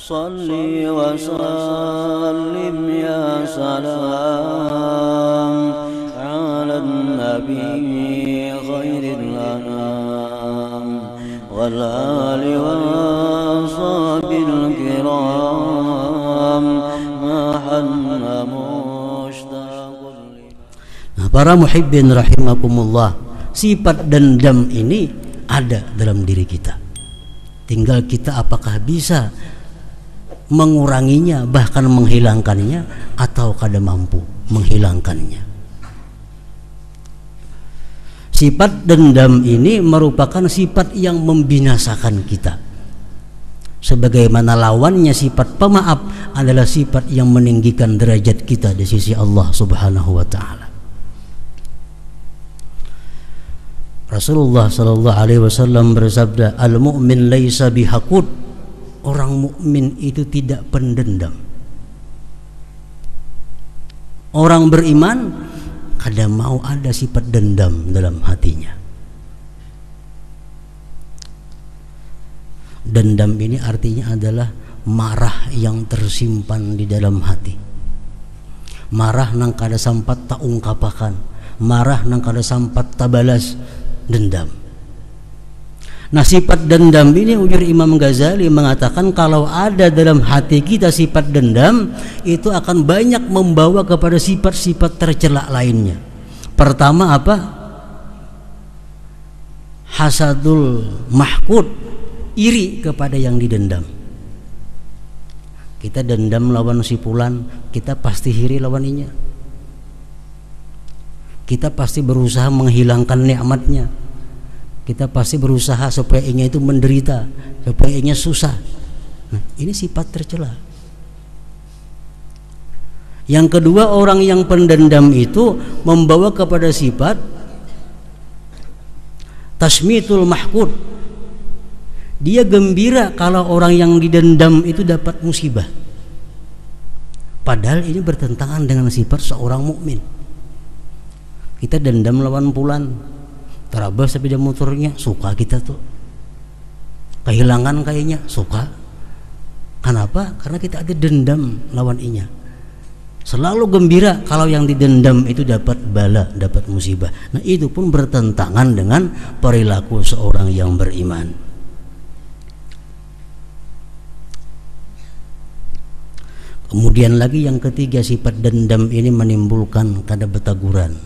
Salli wa sallim ya salam ala nabi khairil anam wal ali wa sahbil kiram mahanna mushtaqul. Nah, para muhibbin rahimakumullah, sifat dendam ini ada dalam diri kita. Tinggal kita apakah bisa menguranginya, bahkan menghilangkannya, atau kada mampu menghilangkannya. Sifat dendam ini merupakan sifat yang membinasakan kita, sebagaimana lawannya sifat pemaaf adalah sifat yang meninggikan derajat kita di sisi Allah Subhanahu wa ta'ala. Rasulullah sallallahu alaihi wasallam bersabda, al-mu'min laisa bihaqud. Orang mukmin itu tidak pendendam. Orang beriman kadang mau ada sifat dendam dalam hatinya. Dendam ini artinya adalah marah yang tersimpan di dalam hati. Marah nang kada sampat tak ungkapakan, marah nang kada sampat tak balas, dendam. Nah, sifat dendam ini ujar Imam Ghazali mengatakan kalau ada dalam hati kita sifat dendam, itu akan banyak membawa kepada sifat-sifat tercela lainnya. Pertama apa? Hasadul mahqud, iri kepada yang didendam. Kita dendam lawan si fulan, kita pasti iri lawaninya. Kita pasti berusaha menghilangkan nikmatnya. Kita pasti berusaha supaya ingin itu menderita, supaya ingin susah. Nah, ini sifat tercela. Yang kedua, orang yang pendendam itu membawa kepada sifat tasmitul mahqud. Dia gembira kalau orang yang didendam itu dapat musibah. Padahal ini bertentangan dengan sifat seorang mukmin. Kita dendam lawan fulan, terabas sepeda motornya, suka kita tuh. Kehilangan kayaknya, suka. Kenapa? Karena kita ada dendam lawan inya. Selalu gembira kalau yang didendam itu dapat bala, dapat musibah. Nah, itu pun bertentangan dengan perilaku seorang yang beriman. Kemudian lagi yang ketiga, sifat dendam ini menimbulkan kada betaguran,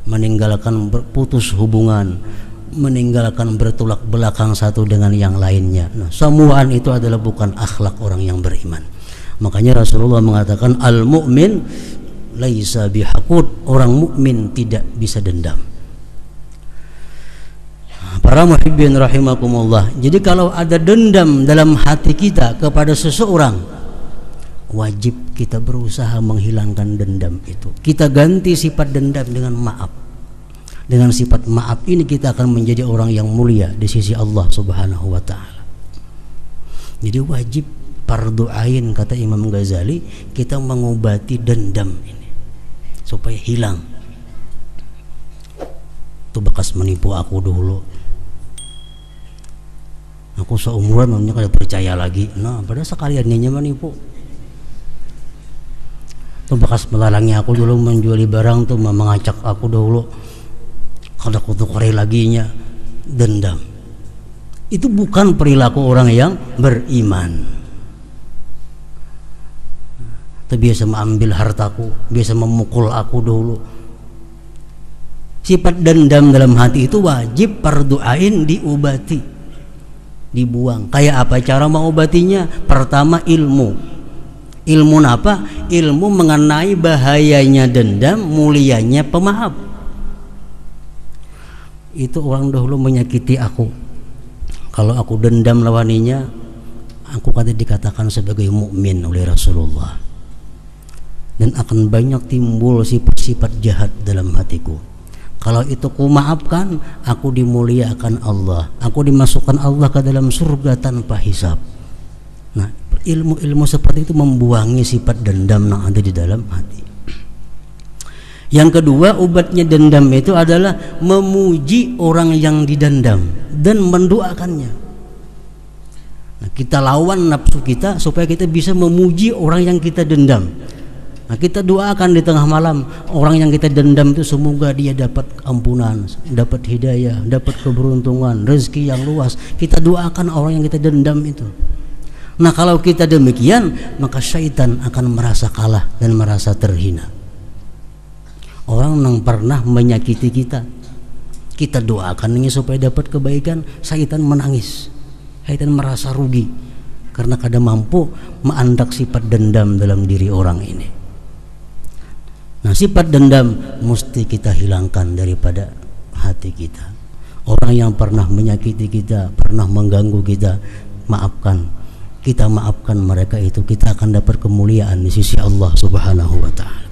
meninggalkan putus hubungan, meninggalkan bertolak belakang satu dengan yang lainnya. Nah, semuaan itu adalah bukan akhlak orang yang beriman. Makanya Rasulullah mengatakan al-mu'min laisa bihaqud, orang mukmin tidak bisa dendam. Para muhibbin rahimakumullah, jadi kalau ada dendam dalam hati kita kepada seseorang, wajib kita berusaha menghilangkan dendam itu. Kita ganti sifat dendam dengan maaf. Dengan sifat maaf ini kita akan menjadi orang yang mulia di sisi Allah Subhanahu wa ta'ala. Jadi wajib fardu ain, kata Imam Ghazali, kita mengobati dendam ini supaya hilang. Itu bekas menipu aku dulu, aku seumuran namanya kada percaya lagi. Nah, padahal sekalian dia menipu. Itu bekas melalangi aku dulu, menjuali barang tuh, mengacak aku dulu, kada kutukari laginya, dendam. Itu bukan perilaku orang yang beriman. Itu biasa mengambil hartaku, biasa memukul aku dulu. Sifat dendam dalam hati itu wajib fardu ain diobati, dibuang. Kayak apa cara mengobatinya? Pertama, ilmu. Ilmu apa? Ilmu mengenai bahayanya dendam, mulianya pemaaf. Itu orang dahulu menyakiti aku, kalau aku dendam lawaninya, aku kada dikatakan sebagai mukmin oleh Rasulullah, dan akan banyak timbul sifat-sifat jahat dalam hatiku. Kalau itu ku maafkan, aku dimuliakan Allah, aku dimasukkan Allah ke dalam surga tanpa hisab. Nah, ilmu-ilmu seperti itu membuangi sifat dendam yang ada di dalam hati. Yang kedua, obatnya dendam itu adalah memuji orang yang didendam dan mendoakannya. Nah, kita lawan nafsu kita supaya kita bisa memuji orang yang kita dendam. Nah, kita doakan di tengah malam orang yang kita dendam itu semoga dia dapat ampunan, dapat hidayah, dapat keberuntungan, rezeki yang luas. Kita doakan orang yang kita dendam itu. Nah, kalau kita demikian, maka syaitan akan merasa kalah dan merasa terhina. Orang yang pernah menyakiti kita, kita doakan ini supaya dapat kebaikan, syaitan menangis. Syaitan merasa rugi karena kada mampu menandak sifat dendam dalam diri orang ini. Nah, sifat dendam mesti kita hilangkan daripada hati kita. Orang yang pernah menyakiti kita, pernah mengganggu kita, maafkan. Kita maafkan mereka itu, kita akan dapat kemuliaan di sisi Allah Subhanahu wa ta'ala.